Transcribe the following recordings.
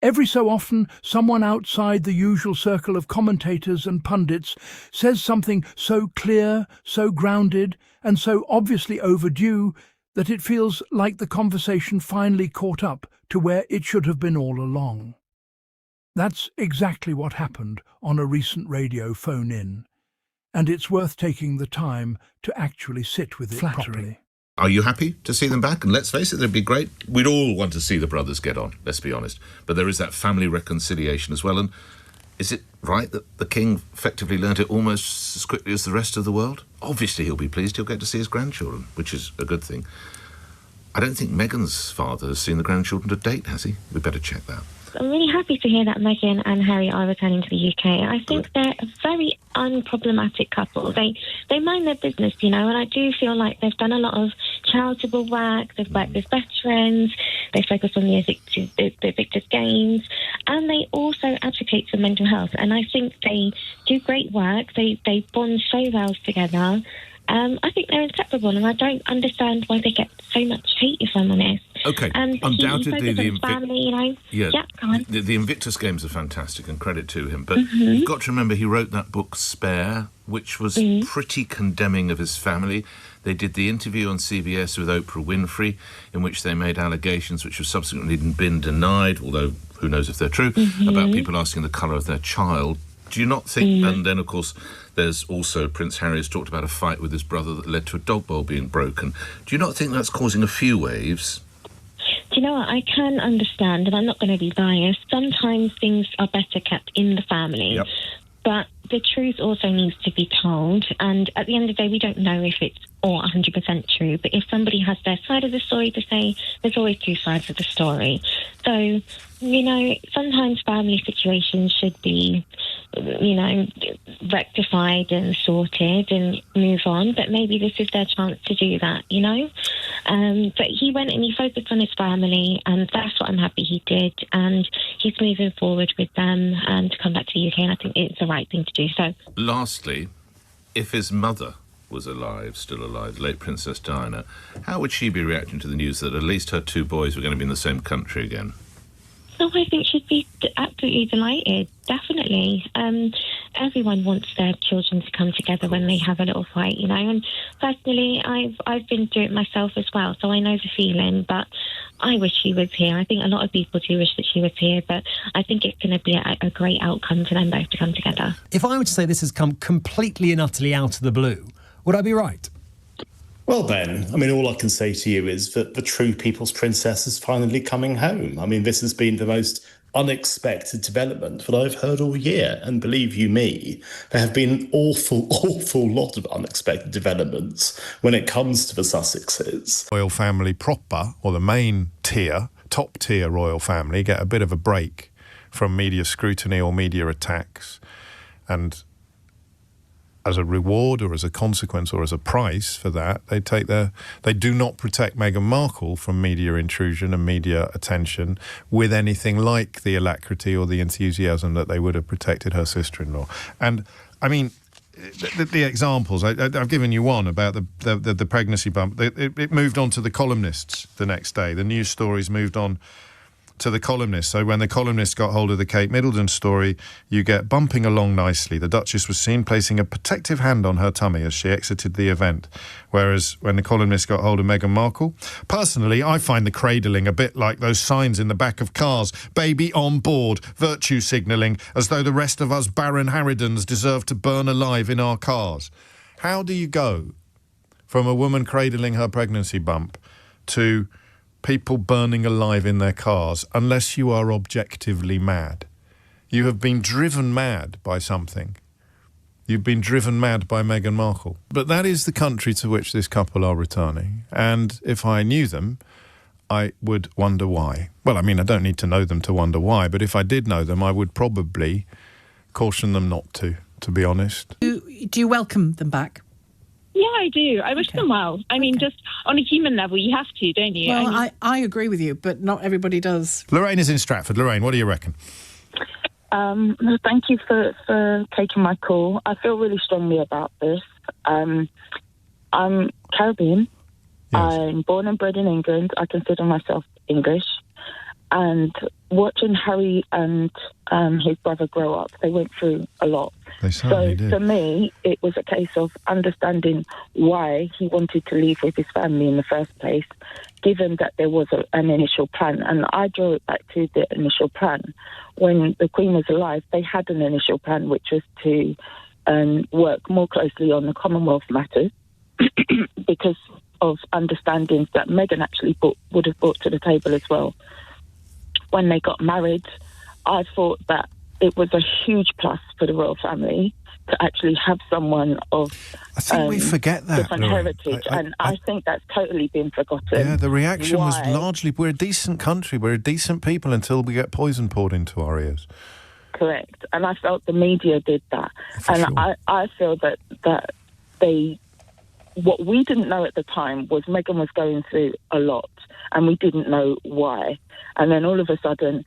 Every so often, someone outside the usual circle of commentators and pundits says something so clear, so grounded, and so obviously overdue that it feels like the conversation finally caught up to where it should have been all along. That's exactly what happened on a recent radio phone-in, and it's worth taking the time to actually sit with it properly. Are you happy to see them back? And let's face it, it'd be great. We'd all want to see the brothers get on, let's be honest. But there is that family reconciliation as well. And is it right that the king effectively learnt it almost as quickly as the rest of the world? Obviously he'll be pleased. He'll get to see his grandchildren, which is a good thing. I don't think Meghan's father has seen the grandchildren to date, has he? We better check that. I'm really happy to hear that Meghan and Harry are returning to the UK. I think they're a very unproblematic couple. They mind their business, and I do feel like they've done a lot of charitable work. They've worked with veterans. They focus on the evicted gains, and they also advocate for mental health. And I think they do great work. They bond so well together. I think they're inseparable, and I don't understand why they get so much hate, if I'm honest. Okay, undoubtedly the Invictus Games are fantastic, and credit to him. But you've got to remember he wrote that book Spare, which was pretty condemning of his family. They did the interview on CBS with Oprah Winfrey, in which they made allegations which have subsequently been denied, although who knows if they're true, about people asking the colour of their child. Do you not think, and then of course there's also Prince Harry has talked about a fight with his brother that led to a dog bowl being broken. Do you not think that's causing a few waves? Do you know what? I can understand, and I'm not going to be biased. Sometimes things are better kept in the family. Yep. But the truth also needs to be told. And at the end of the day, we don't know if it's all 100% true. But if somebody has their side of the story to say, there's always two sides of the story. So, sometimes family situations should be, rectified and sorted and move on. But maybe this is their chance to do that, But he went and he focused on his family, and that's what I'm happy he did. And he's moving forward with them and to come back to the UK, and I think it's the right thing to do so. Lastly, if his mother was still alive, late Princess Diana, how would she be reacting to the news that at least her two boys were going to be in the same country again? Oh, I think she'd be absolutely delighted, definitely. Everyone wants their children to come together when they have a little fight, and personally, I've been through it myself as well, so I know the feeling, but I wish she was here. I think a lot of people do wish that she was here, but I think it's going to be a great outcome for them both to come together. If I were to say this has come completely and utterly out of the blue, would I be right? Well, Ben, all I can say to you is that the true People's Princess is finally coming home. This has been the most unexpected development that I've heard all year. And believe you me, there have been an awful lot of unexpected developments when it comes to the Sussexes. Royal family proper, or the main tier, top tier royal family, get a bit of a break from media scrutiny or media attacks. And as a reward or as a consequence or as a price for that, they do not protect Meghan Markle from media intrusion and media attention with anything like the alacrity or the enthusiasm that they would have protected her sister-in-law. And the examples, I've given you one about the pregnancy bump. It moved on to the columnists the next day. The news stories moved on to the columnists. So when the columnists got hold of the Kate Middleton story, you get bumping along nicely. The Duchess was seen placing a protective hand on her tummy as she exited the event. Whereas when the columnists got hold of Meghan Markle, personally, I find the cradling a bit like those signs in the back of cars, baby on board, virtue signalling, as though the rest of us Baron Harridans deserve to burn alive in our cars. How do you go from a woman cradling her pregnancy bump to people burning alive in their cars unless you are objectively mad? You have been driven mad by something. You've been driven mad by Meghan Markle. But that is the country to which this couple are returning. And if I knew them, I would wonder why. Well, I don't need to know them to wonder why, but if I did know them, I would probably caution them not to be honest. Do you welcome them back? Yeah, I do. I wish them well. Just on a human level, you have to, don't you? Well, I agree with you, but not everybody does. Lorraine is in Stratford. Lorraine, what do you reckon? Thank you for taking my call. I feel really strongly about this. I'm Caribbean. Yes. I'm born and bred in England. I consider myself English. And watching Harry and his brother grow up, they went through a lot. They certainly did. For me, it was a case of understanding why he wanted to leave with his family in the first place, given that there was an initial plan. And I draw it back to the initial plan. When the Queen was alive, they had an initial plan, which was to work more closely on the Commonwealth matters because of understandings that Meghan actually would have brought to the table as well. When they got married, I thought that it was a huge plus for the royal family to actually have someone of I think we forget that, different Lorraine. heritage, and I think that's totally been forgotten. Yeah, the reaction was Why? largely, we're a decent country, we're a decent people until we get poison poured into our ears. Correct. And I felt the media did that. For and sure. I feel that they... What we didn't know at the time was Meghan was going through a lot, and we didn't know why. And then all of a sudden,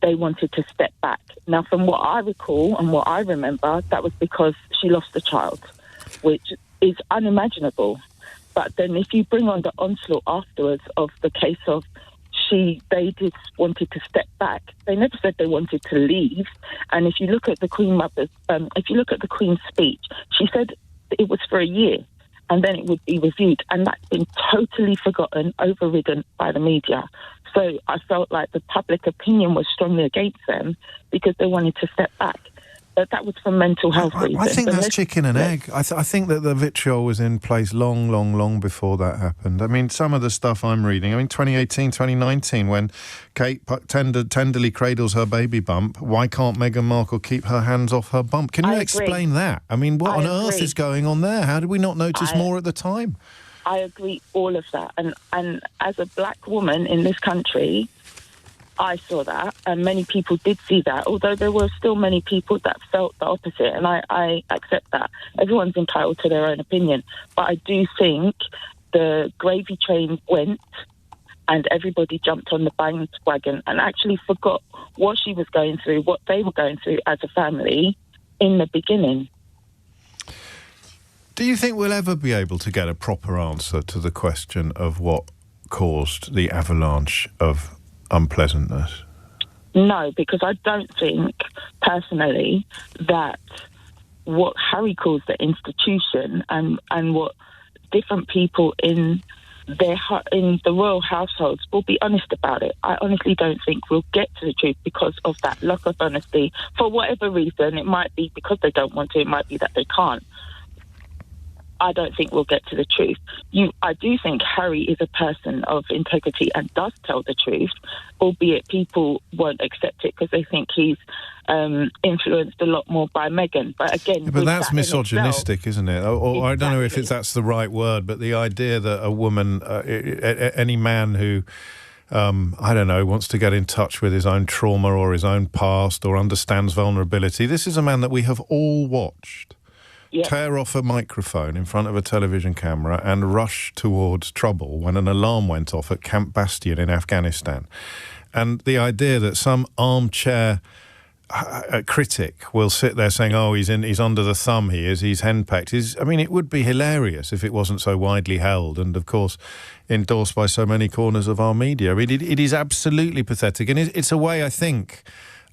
they wanted to step back. Now, from what I recall and what I remember, that was because she lost a child, which is unimaginable. But then if you bring on the onslaught afterwards of the case of they just wanted to step back. They never said they wanted to leave. And if you look at the Queen Mother's, if you look at the Queen's speech, she said it was for a year and then it would be reviewed. And that's been totally forgotten, overridden by the media. So I felt like the public opinion was strongly against them because they wanted to step back. But that was for mental health reasons. I think that's chicken and egg. I think that the vitriol was in place long before that happened. I mean, some of the stuff I'm reading, 2018, 2019, when Kate tenderly cradles her baby bump, why can't Meghan Markle keep her hands off her bump? Can you explain that? I mean, what on earth is going on there? How did we not notice more at the time? I agree, all of that. And as a black woman in this country, I saw that, and many people did see that, although there were still many people that felt the opposite, and I accept that. Everyone's entitled to their own opinion. But I do think the gravy train went and everybody jumped on the bandwagon and actually forgot what she was going through, what they were going through as a family in the beginning. Do you think we'll ever be able to get a proper answer to the question of what caused the avalanche of unpleasantness? No, because I don't think, personally, that what Harry calls the institution and what different people in the royal households will be honest about it. I honestly don't think we'll get to the truth because of that lack of honesty. For whatever reason, it might be because they don't want to, it might be that they can't. I don't think we'll get to the truth. I do think Harry is a person of integrity and does tell the truth, albeit people won't accept it because they think he's influenced a lot more by Meghan. But again, but that's misogynistic, isn't it? Or I don't know if that's the right word, but the idea that a woman, any man who I don't know, wants to get in touch with his own trauma or his own past or understands vulnerability. This is a man that we have all watched tear off a microphone in front of a television camera and rush towards trouble when an alarm went off at Camp Bastion in Afghanistan. And the idea that some armchair critic will sit there saying, oh, he's under the thumb, he's henpecked, it would be hilarious if it wasn't so widely held and, of course, endorsed by so many corners of our media. It is absolutely pathetic. And it's a way, I think,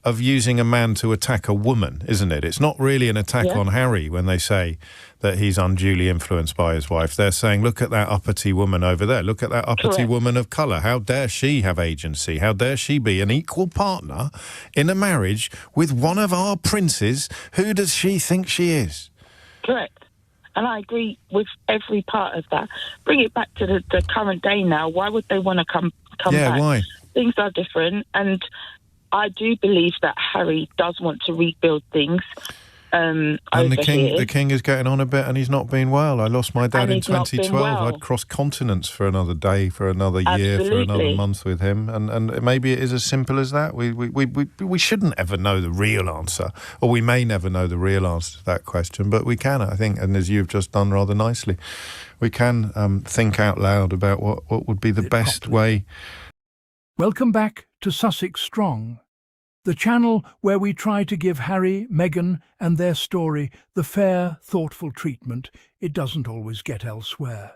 of using a man to attack a woman, isn't it? It's not really an attack on Harry when they say that he's unduly influenced by his wife. They're saying, look at that uppity woman over there. Look at that uppity woman of colour. How dare she have agency? How dare she be an equal partner in a marriage with one of our princes? Who does she think she is? Correct. And I agree with every part of that. Bring it back to the current day now. Why would they want to come back? Yeah, why? Things are different, and I do believe that Harry does want to rebuild things. And the king is getting on a bit, and he's not been well. I lost my dad in 2012. I'd cross continents for another day, for another year, for another month with him, and maybe it is as simple as that. We shouldn't ever know the real answer, or we may never know the real answer to that question, but we can, I think, and as you've just done rather nicely, we can think out loud about what would be the best way. Welcome back to Sussex Strong, the channel where we try to give Harry, Meghan and their story the fair, thoughtful treatment it doesn't always get elsewhere.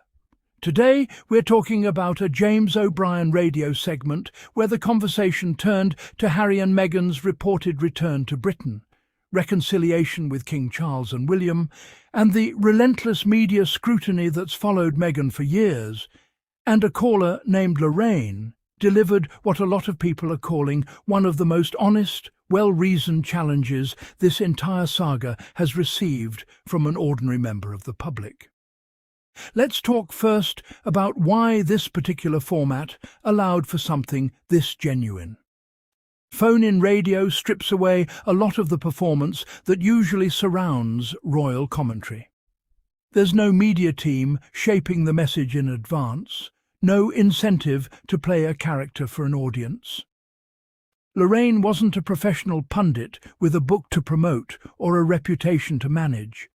Today, we're talking about a James O'Brien radio segment where the conversation turned to Harry and Meghan's reported return to Britain, reconciliation with King Charles and William, and the relentless media scrutiny that's followed Meghan for years. And a caller named Lorraine delivered what a lot of people are calling one of the most honest, well-reasoned challenges this entire saga has received from an ordinary member of the public. Let's talk first about why this particular format allowed for something this genuine. Phone-in radio strips away a lot of the performance that usually surrounds royal commentary. There's no media team shaping the message in advance, no incentive to play a character for an audience. Lorraine wasn't a professional pundit with a book to promote or a reputation to manage.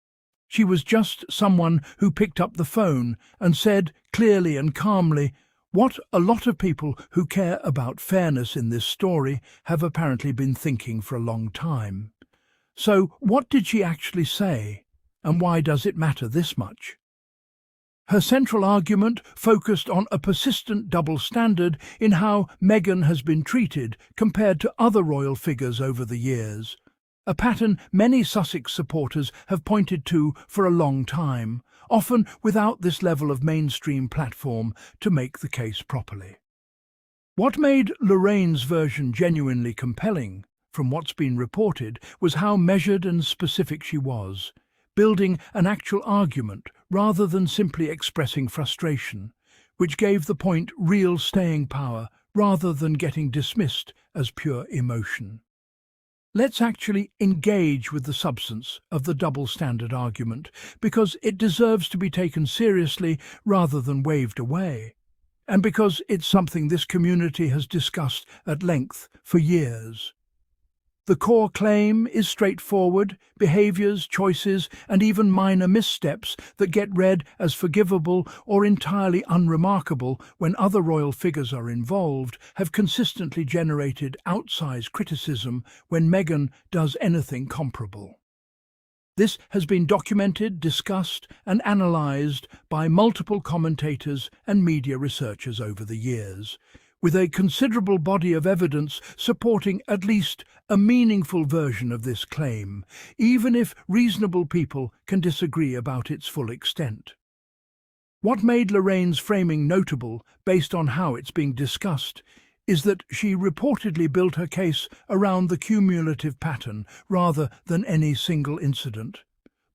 She was just someone who picked up the phone and said clearly and calmly what a lot of people who care about fairness in this story have apparently been thinking for a long time. So what did she actually say, and why does it matter this much? Her central argument focused on a persistent double standard in how Meghan has been treated compared to other royal figures over the years, a pattern many Sussex supporters have pointed to for a long time, often without this level of mainstream platform to make the case properly. What made Lorraine's version genuinely compelling, from what's been reported, was how measured and specific she was, building an actual argument rather than simply expressing frustration, which gave the point real staying power rather than getting dismissed as pure emotion. Let's actually engage with the substance of the double standard argument, because it deserves to be taken seriously rather than waved away, and because it's something this community has discussed at length for years. The core claim is straightforward: behaviours, choices, and even minor missteps that get read as forgivable or entirely unremarkable when other royal figures are involved have consistently generated outsized criticism when Meghan does anything comparable. This has been documented, discussed, and analysed by multiple commentators and media researchers over the years, with a considerable body of evidence supporting at least a meaningful version of this claim, even if reasonable people can disagree about its full extent. What made Lorraine's framing notable, based on how it's being discussed, is that she reportedly built her case around the cumulative pattern rather than any single incident,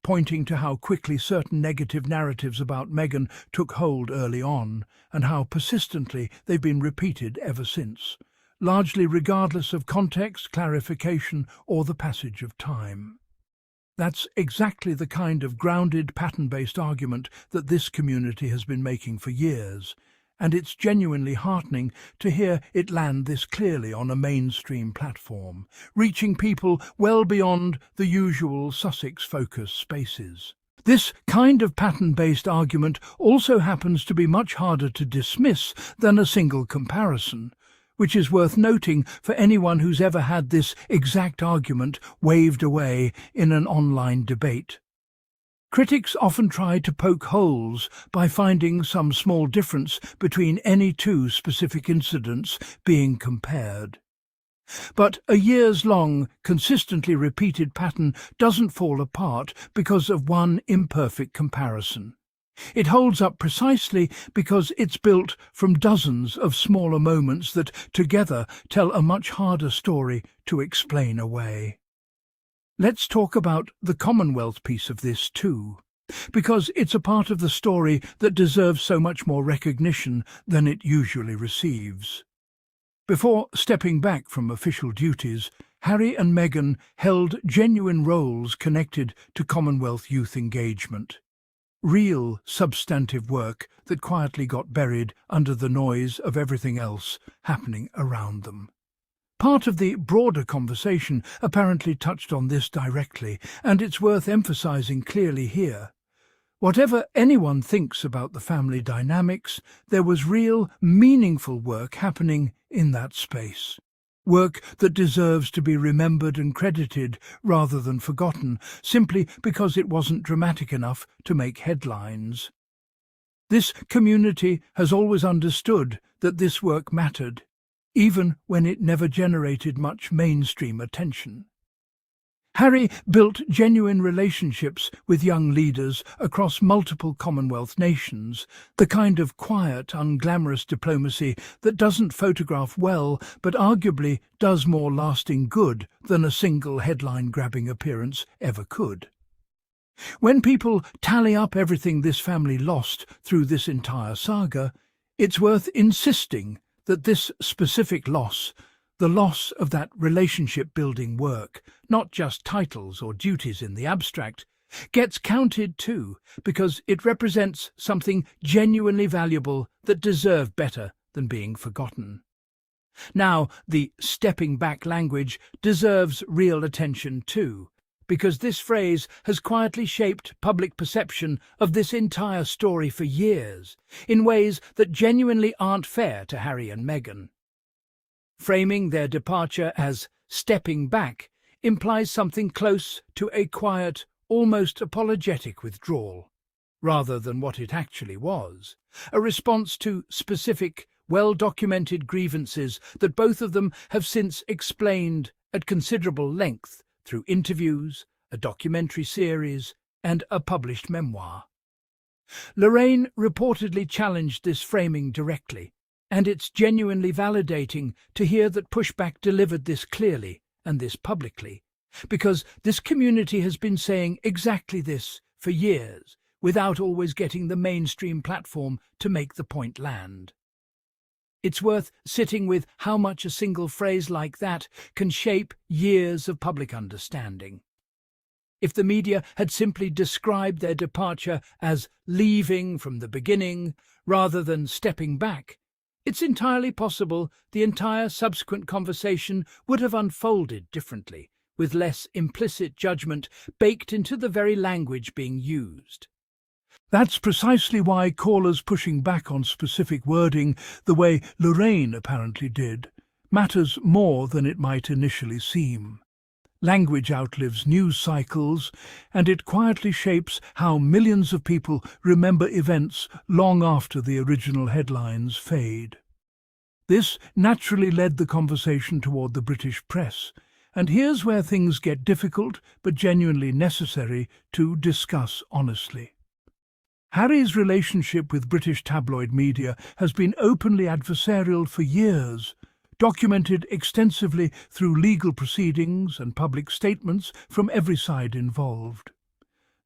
pointing to how quickly certain negative narratives about Meghan took hold early on, and how persistently they've been repeated ever since, largely regardless of context, clarification, or the passage of time. That's exactly the kind of grounded, pattern-based argument that this community has been making for years, and it's genuinely heartening to hear it land this clearly on a mainstream platform, reaching people well beyond the usual Sussex-focused spaces. This kind of pattern-based argument also happens to be much harder to dismiss than a single comparison, which is worth noting for anyone who's ever had this exact argument waved away in an online debate. Critics often try to poke holes by finding some small difference between any two specific incidents being compared. But a years-long, consistently repeated pattern doesn't fall apart because of one imperfect comparison. It holds up precisely because it's built from dozens of smaller moments that together tell a much harder story to explain away. Let's talk about the Commonwealth piece of this too, because it's a part of the story that deserves so much more recognition than it usually receives. Before stepping back from official duties, Harry and Meghan held genuine roles connected to Commonwealth youth engagement. Real, substantive work that quietly got buried under the noise of everything else happening around them. Part of the broader conversation apparently touched on this directly, and it's worth emphasizing clearly here. Whatever anyone thinks about the family dynamics, there was real, meaningful work happening in that space. Work that deserves to be remembered and credited rather than forgotten, simply because it wasn't dramatic enough to make headlines. This community has always understood that this work mattered, even when it never generated much mainstream attention. Harry built genuine relationships with young leaders across multiple Commonwealth nations, the kind of quiet, unglamorous diplomacy that doesn't photograph well but arguably does more lasting good than a single headline-grabbing appearance ever could. When people tally up everything this family lost through this entire saga, it's worth insisting that this specific loss, the loss of that relationship-building work, not just titles or duties in the abstract, gets counted too, because it represents something genuinely valuable that deserved better than being forgotten. Now, the stepping back language deserves real attention too, because this phrase has quietly shaped public perception of this entire story for years, in ways that genuinely aren't fair to Harry and Meghan. Framing their departure as stepping back implies something close to a quiet, almost apologetic withdrawal, rather than what it actually was, a response to specific, well-documented grievances that both of them have since explained at considerable length through interviews, a documentary series, and a published memoir. Lorraine reportedly challenged this framing directly, and it's genuinely validating to hear that pushback delivered this clearly and this publicly, because this community has been saying exactly this for years, without always getting the mainstream platform to make the point land. It's worth sitting with how much a single phrase like that can shape years of public understanding. If the media had simply described their departure as leaving from the beginning rather than stepping back, it's entirely possible the entire subsequent conversation would have unfolded differently, with less implicit judgment baked into the very language being used. That's precisely why callers pushing back on specific wording, the way Lorraine apparently did, matters more than it might initially seem. Language outlives news cycles, and it quietly shapes how millions of people remember events long after the original headlines fade. This naturally led the conversation toward the British press, and here's where things get difficult but genuinely necessary to discuss honestly. Harry's relationship with British tabloid media has been openly adversarial for years, documented extensively through legal proceedings and public statements from every side involved.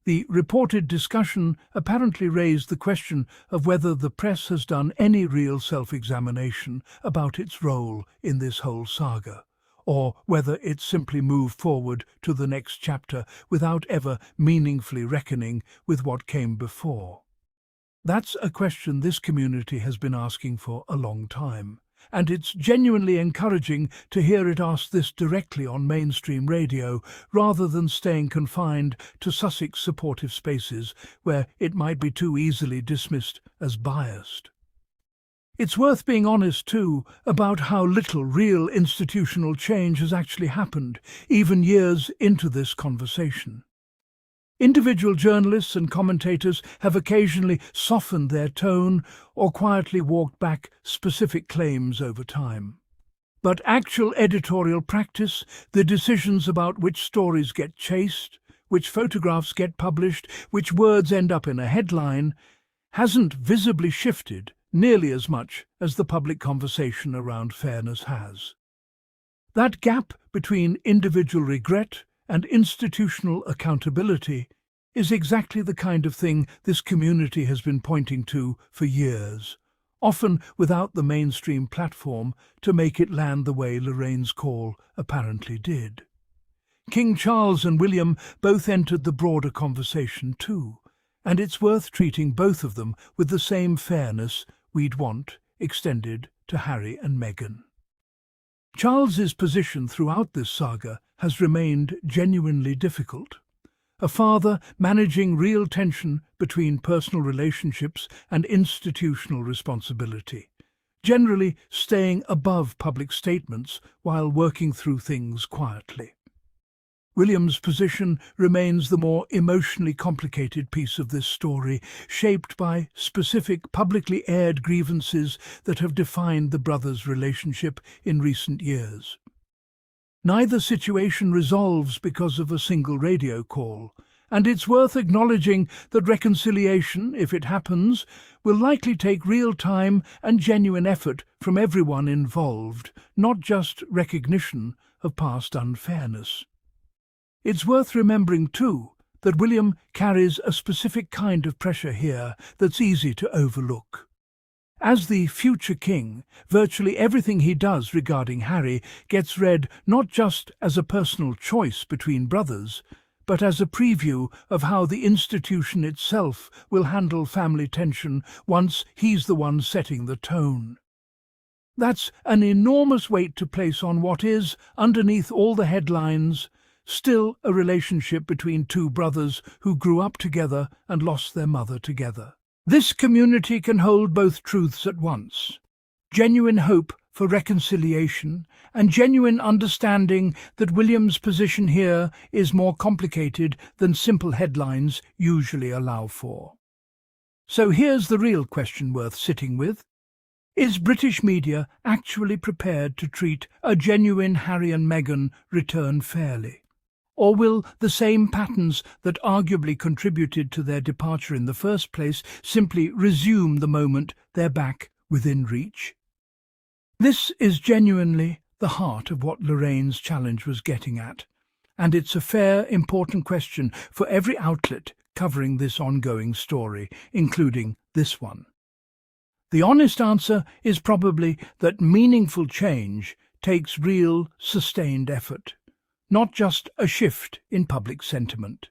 The reported discussion apparently raised the question of whether the press has done any real self-examination about its role in this whole saga, or whether it simply moved forward to the next chapter without ever meaningfully reckoning with what came before. That's a question this community has been asking for a long time, and it's genuinely encouraging to hear it asked this directly on mainstream radio rather than staying confined to Sussex supportive spaces where it might be too easily dismissed as biased. It's worth being honest, too, about how little real institutional change has actually happened, even years into this conversation. Individual journalists and commentators have occasionally softened their tone or quietly walked back specific claims over time. But actual editorial practice, the decisions about which stories get chased, which photographs get published, which words end up in a headline, hasn't visibly shifted nearly as much as the public conversation around fairness has. That gap between individual regret and institutional accountability is exactly the kind of thing this community has been pointing to for years, often without the mainstream platform to make it land the way Lorraine's call apparently did. King Charles and William both entered the broader conversation too, and it's worth treating both of them with the same fairness we'd want extended to Harry and Meghan. Charles's position throughout this saga has remained genuinely difficult. A father managing real tension between personal relationships and institutional responsibility, generally staying above public statements while working through things quietly. William's position remains the more emotionally complicated piece of this story, shaped by specific publicly aired grievances that have defined the brothers' relationship in recent years. Neither situation resolves because of a single radio call, and it's worth acknowledging that reconciliation, if it happens, will likely take real time and genuine effort from everyone involved, not just recognition of past unfairness. It's worth remembering, too, that William carries a specific kind of pressure here that's easy to overlook. As the future king, virtually everything he does regarding Harry gets read not just as a personal choice between brothers, but as a preview of how the institution itself will handle family tension once he's the one setting the tone. That's an enormous weight to place on what is, underneath all the headlines, still a relationship between two brothers who grew up together and lost their mother together. This community can hold both truths at once: genuine hope for reconciliation and genuine understanding that William's position here is more complicated than simple headlines usually allow for. So here's the real question worth sitting with. Is British media actually prepared to treat a genuine Harry and Meghan return fairly? Or will the same patterns that arguably contributed to their departure in the first place simply resume the moment they're back within reach? This is genuinely the heart of what Lorraine's challenge was getting at, and it's a fair, important question for every outlet covering this ongoing story, including this one. The honest answer is probably that meaningful change takes real, sustained effort, not just a shift in public sentiment.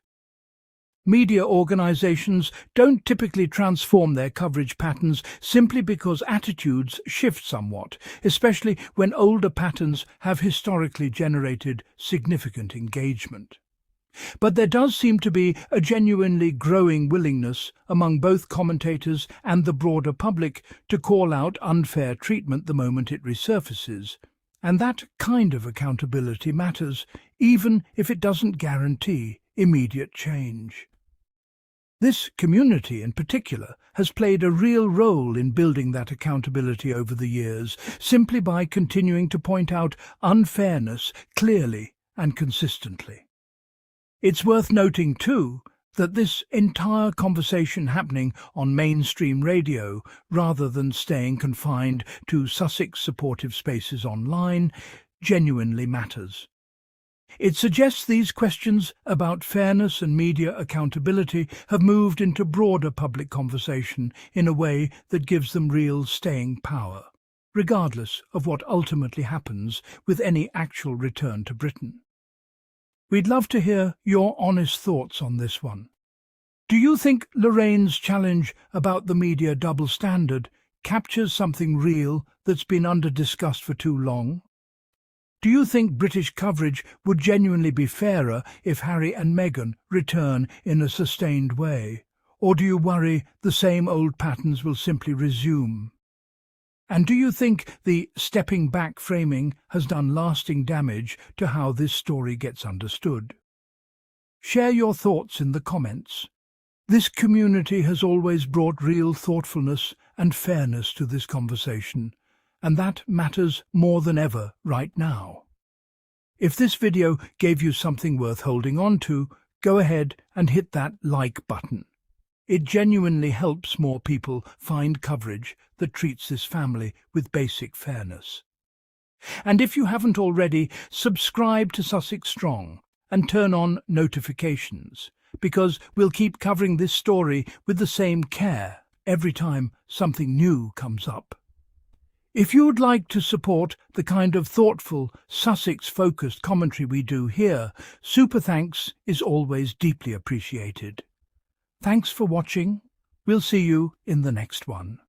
Media organisations don't typically transform their coverage patterns simply because attitudes shift somewhat, especially when older patterns have historically generated significant engagement. But there does seem to be a genuinely growing willingness among both commentators and the broader public to call out unfair treatment the moment it resurfaces, and that kind of accountability matters, even if it doesn't guarantee immediate change. This community in particular has played a real role in building that accountability over the years, simply by continuing to point out unfairness clearly and consistently. It's worth noting, too, that this entire conversation happening on mainstream radio, rather than staying confined to Sussex supportive spaces online, genuinely matters. It suggests these questions about fairness and media accountability have moved into broader public conversation in a way that gives them real staying power, regardless of what ultimately happens with any actual return to Britain. We'd love to hear your honest thoughts on this one. Do you think Lorraine's challenge about the media double standard captures something real that's been under-discussed for too long? Do you think British coverage would genuinely be fairer if Harry and Meghan return in a sustained way? Or do you worry the same old patterns will simply resume? And do you think the stepping back framing has done lasting damage to how this story gets understood? Share your thoughts in the comments. This community has always brought real thoughtfulness and fairness to this conversation, and that matters more than ever right now. If this video gave you something worth holding on to, go ahead and hit that like button. It genuinely helps more people find coverage that treats this family with basic fairness. And if you haven't already, subscribe to Sussex Strong and turn on notifications, because we'll keep covering this story with the same care every time something new comes up. If you'd like to support the kind of thoughtful, Sussex-focused commentary we do here, super thanks is always deeply appreciated. Thanks for watching. We'll see you in the next one.